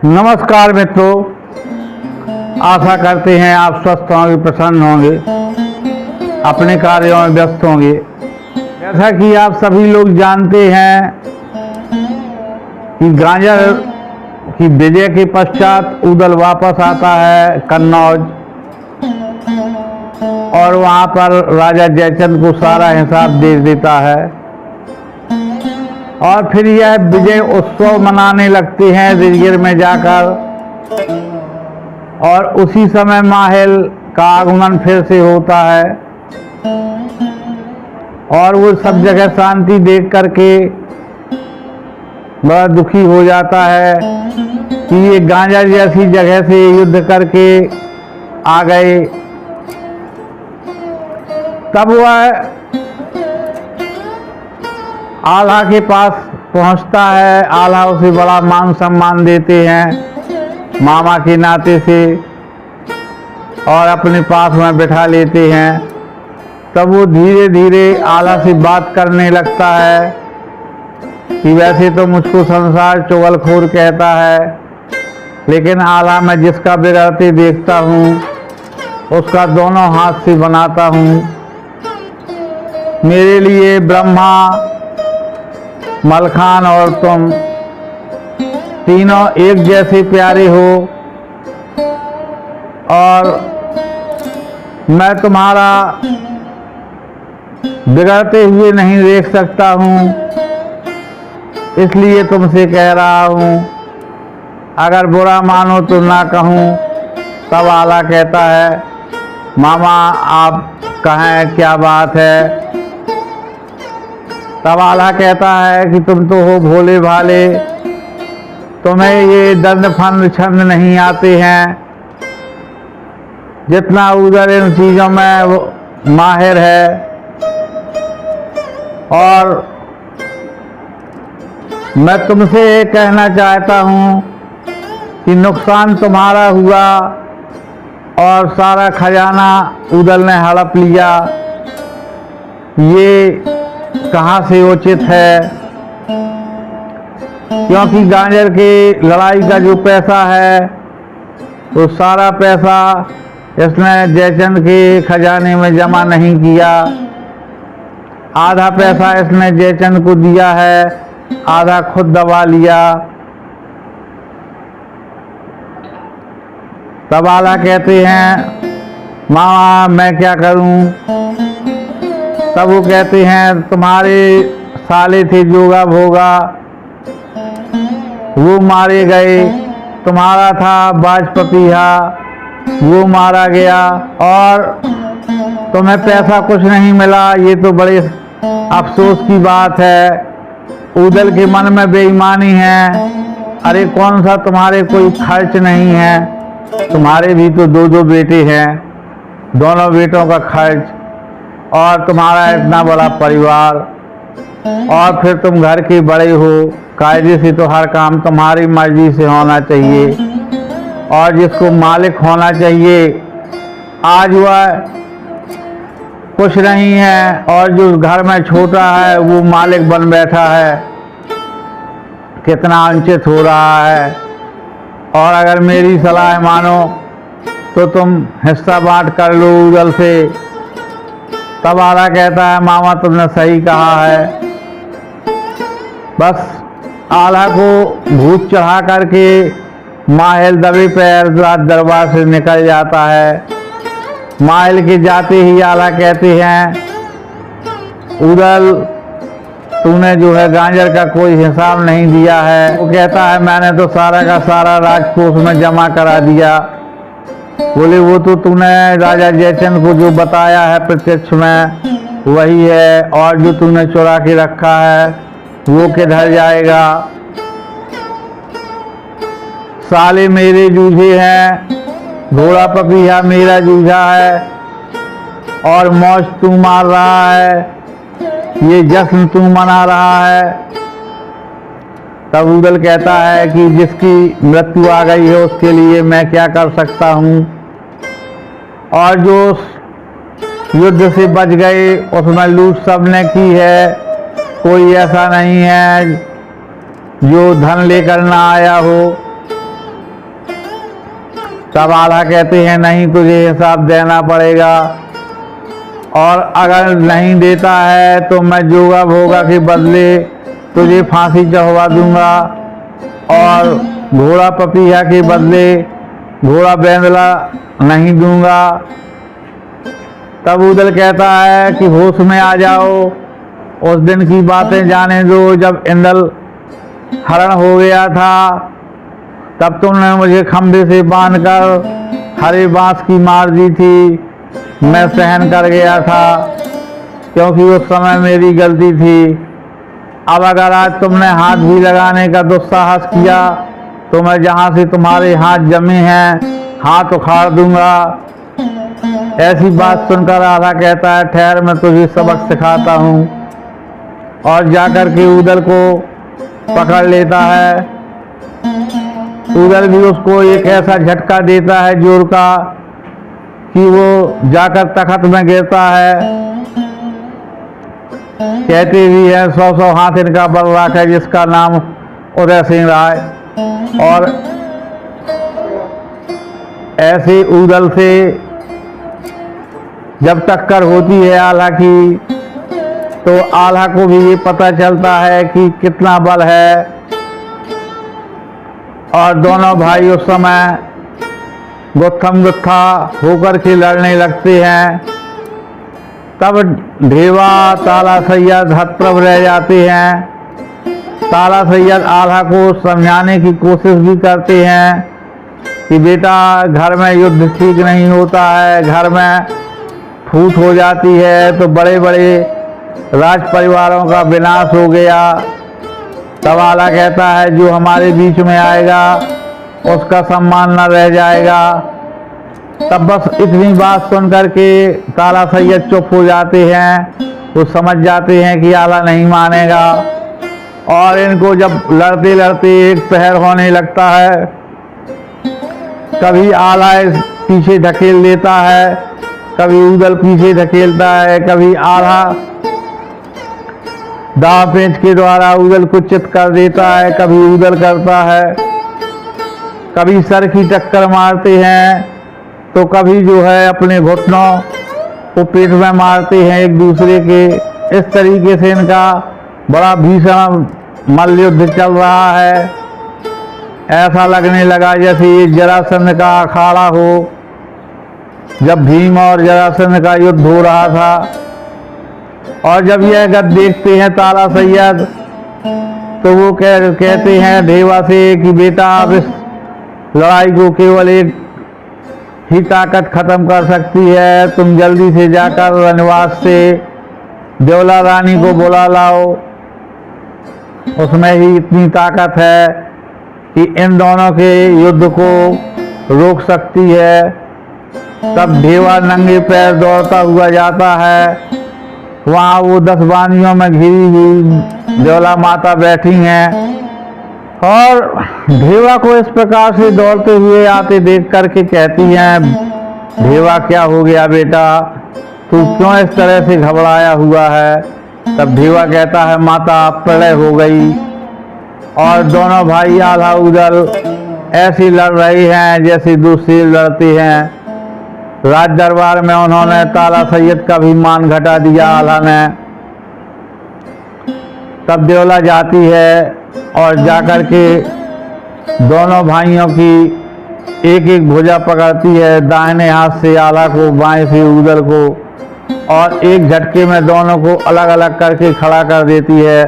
नमस्कार मित्रों, आशा करते हैं आप स्वस्थ होंगे, प्रसन्न होंगे, अपने कार्यों में व्यस्त होंगे। जैसा कि आप सभी लोग जानते हैं कि गांजर की विजय के पश्चात उदल वापस आता है कन्नौज और वहां पर राजा जयचंद को सारा हिसाब दे देता है और फिर यह विजय उत्सव मनाने लगते हैं ऋषिगिर में जाकर। और उसी समय माहेल का आगमन फिर से होता है और वो सब जगह शांति देख करके बड़ा दुखी हो जाता है कि ये गांजर जैसी जगह से युद्ध करके आ गए। तब वह आल्हा के पास पहुंचता है। आल्हा उसे बड़ा मान सम्मान देते हैं मामा के नाते से और अपने पास में बिठा लेते हैं। तब वो धीरे धीरे आल्हा से बात करने लगता है कि वैसे तो मुझको संसार चुगलखोर कहता है, लेकिन आल्हा मैं जिसका बिगड़ते देखता हूँ उसका दोनों हाथ से बनाता हूँ। मेरे लिए ब्रह्मा, मलखान और तुम तीनों एक जैसे प्यारे हो और मैं तुम्हारा बिगड़ते हुए नहीं देख सकता हूँ, इसलिए तुमसे कह रहा हूँ। अगर बुरा मानो तो ना कहूँ। तब आल्हा कहता है, मामा आप कहें क्या बात है। तब आल्हा कहता है कि तुम तो हो भोले भाले, तुम्हें ये दंड फंद छंद नहीं आते हैं, जितना उधर इन चीज़ों में माहिर है। और मैं तुमसे ये कहना चाहता हूँ कि नुकसान तुम्हारा हुआ और सारा खजाना उदल ने हड़प लिया, ये कहाँ से उचित है। क्योंकि गांजर के लड़ाई का जो पैसा है वो सारा पैसा इसने जयचंद के खजाने में जमा नहीं किया। आधा पैसा इसने जयचंद को दिया है, आधा खुद दबा लिया। तब आल्हा कहते हैं, मामा मैं क्या करूं। तब वो कहते हैं, तुम्हारे साले थे जोगा भोगा, वो मारे गए। तुम्हारा था बाजपपीहा, वो मारा गया और तुम्हें पैसा कुछ नहीं मिला। ये तो बड़े अफसोस की बात है। उदल के मन में बेईमानी है। अरे कौन सा तुम्हारे कोई खर्च नहीं है, तुम्हारे भी तो दो दो बेटे हैं, दोनों बेटों का खर्च और तुम्हारा इतना बड़ा परिवार, और फिर तुम घर के बड़े हो, कायदे से तो हर काम तुम्हारी मर्जी से होना चाहिए और जिसको मालिक होना चाहिए आज वह कुछ नहीं है और जो घर में छोटा है वो मालिक बन बैठा है। कितना वंचित हो रहा है। और अगर मेरी सलाह मानो तो तुम हिस्सा बांट कर लो उदल से। तब आल्हा कहता है, मामा तुमने सही कहा है। बस आल्हा को भूत चढ़ा करके माहेल दबे पैर रात दरबार से निकल जाता है। माहेल के जाते ही आल्हा कहते हैं, उदल तूने जो है गांजर का कोई हिसाब नहीं दिया है। वो कहता है, मैंने तो सारा का सारा राजकोष में जमा करा दिया। बोले, वो तो तूने राजा जयचंद को जो बताया है प्रत्यक्ष में वही है, और जो तूने चुरा के रखा है वो किधर जाएगा। साले मेरे जूझे हैं, घोड़ा पपीहा मेरा जूझा है और मौज तू मार रहा है, ये जश्न तू मना रहा है। तब उदल कहता है कि जिसकी मृत्यु आ गई है उसके लिए मैं क्या कर सकता हूँ, और जो युद्ध से बच गए उसमें लूट सबने की है, कोई ऐसा नहीं है जो धन लेकर ना आया हो। तब आल्हा कहते हैं नहीं, तुझे हिसाब देना पड़ेगा, और अगर नहीं देता है तो मैं जोगा भोगा के बदले तुझे फांसी चढ़वा दूंगा, और घोड़ा पपीहा के बदले घोड़ा बेंदला नहीं दूंगा। तब उदल कहता है कि होश में आ जाओ, उस दिन की बातें जाने दो जब इंद्र हरण हो गया था। तब तुमने मुझे खंभे से बांधकर हरे बांस की मार दी थी, मैं सहन कर गया था क्योंकि उस समय मेरी गलती थी। अब अगर आज तुमने हाथ भी लगाने का दुस्साहस किया तो मैं जहाँ से तुम्हारे हाथ जमे हैं हाथ उखाड़ दूंगा। ऐसी बात सुनकर आल्हा कहता है ठहर, मैं तुझे सबक सिखाता हूँ, और जाकर के उदल को पकड़ लेता है। उदल भी उसको एक ऐसा झटका देता है जोर का कि वो जाकर तख्त में गिरता है। कहते भी है 100 हाथ इनका बल राखा जिसका नाम उदय सिंह राय। और ऐसे उदल से जब टक्कर होती है आल्हा की, तो आल्हा को भी ये पता चलता है कि कितना बल है, और दोनों भाई उस समय गुत्थम गुत्था होकर के लड़ने लगते हैं। तब ढेवा ताला सैयद हतप्रभ रह जाते हैं। ताला सैयद आल्हा को समझाने की कोशिश भी करते हैं कि बेटा घर में युद्ध ठीक नहीं होता है, घर में फूट हो जाती है तो बड़े बड़े राज परिवारों का विनाश हो गया। तब आल्हा कहता है जो हमारे बीच में आएगा उसका सम्मान न रह जाएगा। तब बस इतनी बात सुन करके ताला सैयद चुप हो जाते हैं। वो समझ जाते हैं कि आल्हा नहीं मानेगा, और इनको जब लड़ते लड़ते एक पहर होने लगता है, कभी आल्हा पीछे धकेल देता है, कभी उदल पीछे धकेलता है, कभी आल्हा दांव पेंच के द्वारा उदल को चित कर देता है, कभी उदल करता है, कभी सर की टक्कर मारते हैं, तो कभी जो है अपने घुटनों को पेट में मारते हैं एक दूसरे के। इस तरीके से इनका बड़ा भीषण मल्ल युद्ध चल रहा है। ऐसा लगने लगा जैसे ये जरासंध का अखाड़ा हो, जब भीम और जरासंध का युद्ध हो रहा था। और जब यह गद देखते हैं ताला सैयद, तो वो कहते हैं ढेवा से कि बेटा आप इस लड़ाई को केवल एक ही ताकत खत्म कर सकती है, तुम जल्दी से जाकर वनवास से देवला रानी को बुला लाओ, उसमें ही इतनी ताकत है कि इन दोनों के युद्ध को रोक सकती है। तब ढेवा नंगे पैर दौड़ता हुआ जाता है। वहाँ वो 10 बानियों में घिरी हुई देवला माता बैठी हैं, और ढेवा को इस प्रकार से दौड़ते हुए आते देख करके कहती हैं ढेवा क्या हो गया बेटा, तू क्यों इस तरह से घबराया हुआ है। तब ढेवा कहता है माता प्रलय हो गई, और दोनों भाई आल्हा उदल ऐसी लड़ रहे हैं जैसे दो शेर लड़ते हैं। राज दरबार में उन्होंने ताला सैयद का भी मान घटा दिया आल्हा ने। तब देवला जाती है और जाकर के दोनों भाइयों की एक एक भुजा पकड़ती है, दाहिने हाथ से आल्हा को, बाएं से उदल को, और एक झटके में दोनों को अलग अलग करके खड़ा कर देती है,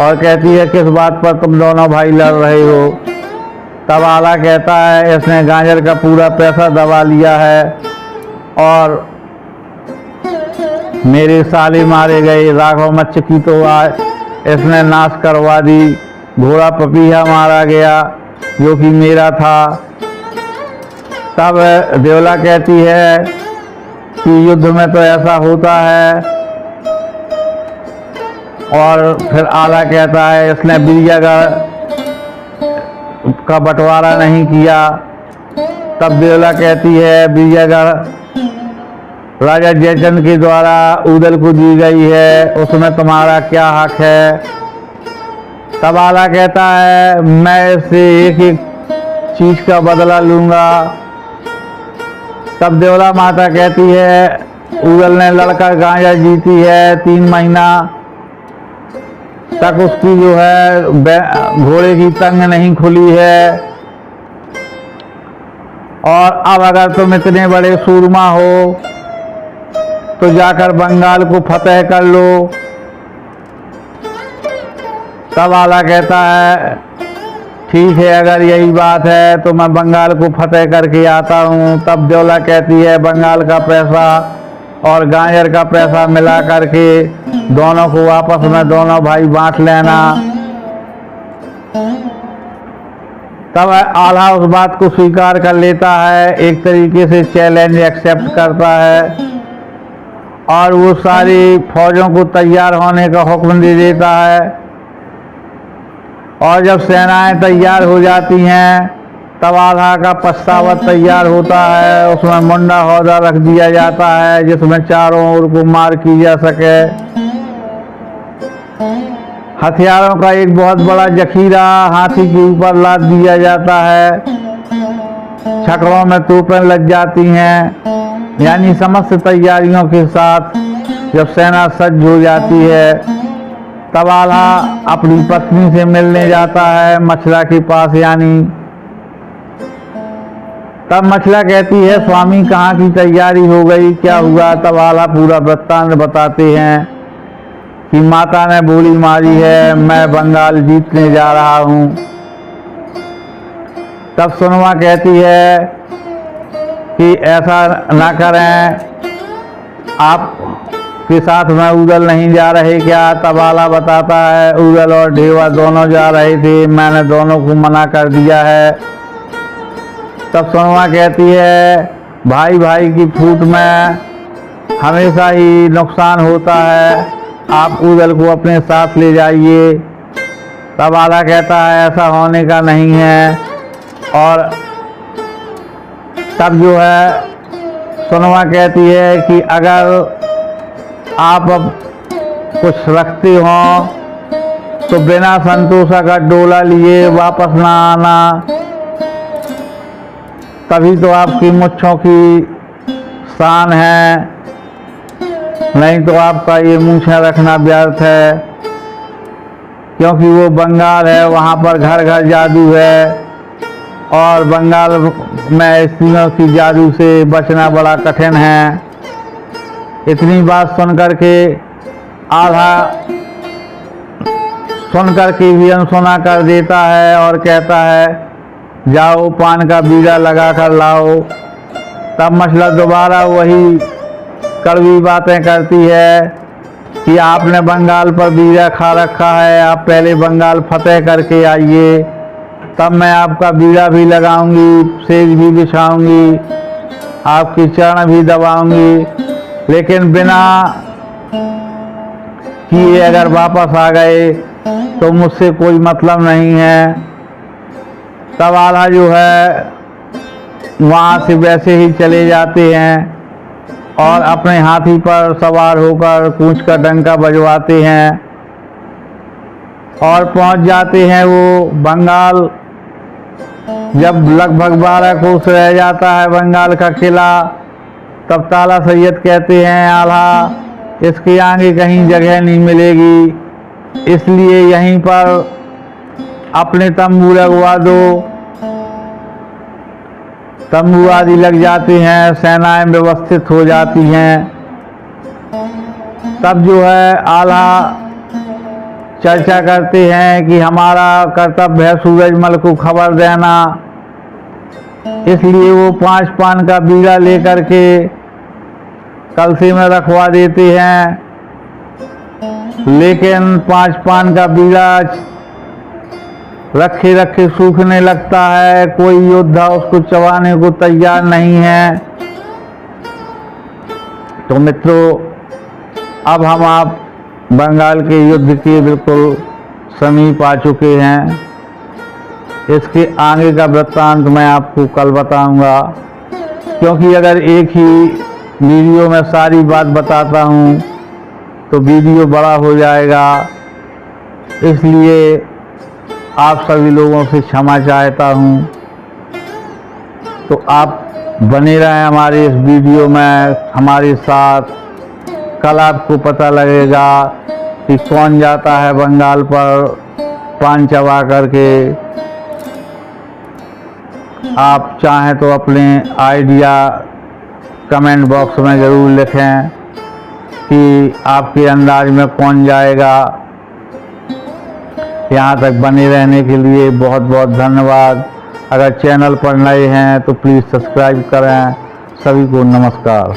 और कहती है किस बात पर तुम दोनों भाई लड़ रहे हो। तब आल्हा कहता है इसने गाजर का पूरा पैसा दबा लिया है, और मेरे साले मारे गए, राघव मच्छ की तो इसने नाश करवा दी, घोड़ा पपीहा मारा गया जो कि मेरा था। तब देवला कहती है कि युद्ध में तो ऐसा होता है, और फिर आल्हा कहता है इसने विजयगढ़ का बंटवारा नहीं किया। तब देवला कहती है विजयगढ़ राजा जयचंद के द्वारा उदल को दी गई है, उसमें तुम्हारा क्या हक है। तब आल्हा कहता है मैं इससे एक एक चीज का बदला लूंगा। तब देवला माता कहती है उगल ने लड़का गांजा जीती है 3 महीना तक उसकी जो है घोड़े की टंग नहीं खुली है, और अब अगर तुम इतने बड़े सूरमा हो तो जाकर बंगाल को फतेह कर लो। तब आला कहता है ठीक है, अगर यही बात है तो मैं बंगाल को फतेह करके आता हूँ। तब देवला कहती है बंगाल का पैसा और गांजर का पैसा मिला करके दोनों को आपस में दोनों भाई बांट लेना। तब आल्हा उस बात को स्वीकार कर लेता है, एक तरीके से चैलेंज एक्सेप्ट करता है, और वो सारी फौजों को तैयार होने का हुक्म दे देता है। और जब सेनाएं तैयार हो जाती हैं तब आल्हा का पछतावत तैयार होता है, उसमें मुंडा हौदा रख दिया जाता है जिसमें चारों ओर को मार की जा सके। हथियारों का एक बहुत बड़ा जखीरा हाथी के ऊपर लाद दिया जाता है, छकड़ों में तोपें लग जाती हैं, यानी समस्त तैयारियों के साथ जब सेना सज्ज हो जाती है तब आल्हा अपनी पत्नी से मिलने जाता है मछला के पास। यानी तब मछला कहती है स्वामी कहाँ की तैयारी हो गई, क्या हुआ। तब आल्हा पूरा वृत्तांत बताते हैं कि माता ने बोली मारी है, मैं बंगाल जीतने जा रहा हूँ। तब सुनमा कहती है कि ऐसा ना करें, आप के साथ में उगल नहीं जा रहे क्या। तब आला बताता है उगल और ढेवा दोनों जा रहे थे, मैंने दोनों को मना कर दिया है। तब सुनमा कहती है भाई भाई की फूट में हमेशा ही नुकसान होता है, आप उगल को अपने साथ ले जाइए। तब आला कहता है ऐसा होने का नहीं है। और तब जो है सुनमा कहती है कि अगर आप अब कुछ रखते हो तो बिना संतोषा का डोला लिए वापस ना आना, तभी तो आपकी मुच्छों की शान है, नहीं तो आपका ये मूछें रखना व्यर्थ है। क्योंकि वो बंगाल है, वहाँ पर घर घर जादू है, और बंगाल में स्त्रियों की जादू से बचना बड़ा कठिन है। इतनी बात सुन करके आल्हा सुन करके भी अनसुना कर देता है और कहता है जाओ पान का बीड़ा लगा कर लाओ। तब मछला दोबारा वही कड़वी बातें करती है कि आपने बंगाल पर बीड़ा खा रखा है, आप पहले बंगाल फतेह करके आइए, तब मैं आपका बीड़ा भी लगाऊंगी, सेज भी बिछाऊंगी, आपकी चरण भी दबाऊंगी, लेकिन बिना किए अगर वापस आ गए तो मुझसे कोई मतलब नहीं है। तब आल्हा जो है वहाँ से वैसे ही चले जाते हैं और अपने हाथी पर सवार होकर कूंच का डंका बजवाते हैं और पहुँच जाते हैं वो बंगाल। जब लगभग 12 कोस रह जाता है बंगाल का किला, तब ताला सैयद कहते हैं आल्हा इसके आगे कहीं जगह नहीं मिलेगी, इसलिए यहीं पर अपने तंबू लगवा दो। तंबू आदि लग जाते हैं, सेनाएं व्यवस्थित हो जाती हैं। तब जो है आल्हा चर्चा करते हैं कि हमारा कर्तव्य है सूरजमल को खबर देना, इसलिए वो 5 पान का बीड़ा लेकर के कलसी में रखवा देते हैं। लेकिन 5 पान का बीड़ा रखे रखे सूखने लगता है, कोई योद्धा उसको चबाने को तैयार नहीं है। तो मित्रों, अब हम आप बंगाल के युद्ध के बिल्कुल समीप आ चुके हैं। इसके आगे का वृत्तांत मैं आपको कल बताऊंगा, क्योंकि अगर एक ही वीडियो में सारी बात बताता हूं तो वीडियो बड़ा हो जाएगा। इसलिए आप सभी लोगों से क्षमा चाहता हूं। तो आप बने रहें हमारी इस वीडियो में हमारे साथ। कल आपको पता लगेगा कि कौन जाता है बंगाल पर पान चबा करके। आप चाहें तो अपने आइडिया कमेंट बॉक्स में ज़रूर लिखें कि आपके अंदाज में कौन जाएगा। यहाँ तक बने रहने के लिए बहुत बहुत धन्यवाद। अगर चैनल पर नए हैं तो प्लीज़ सब्सक्राइब करें। सभी को नमस्कार।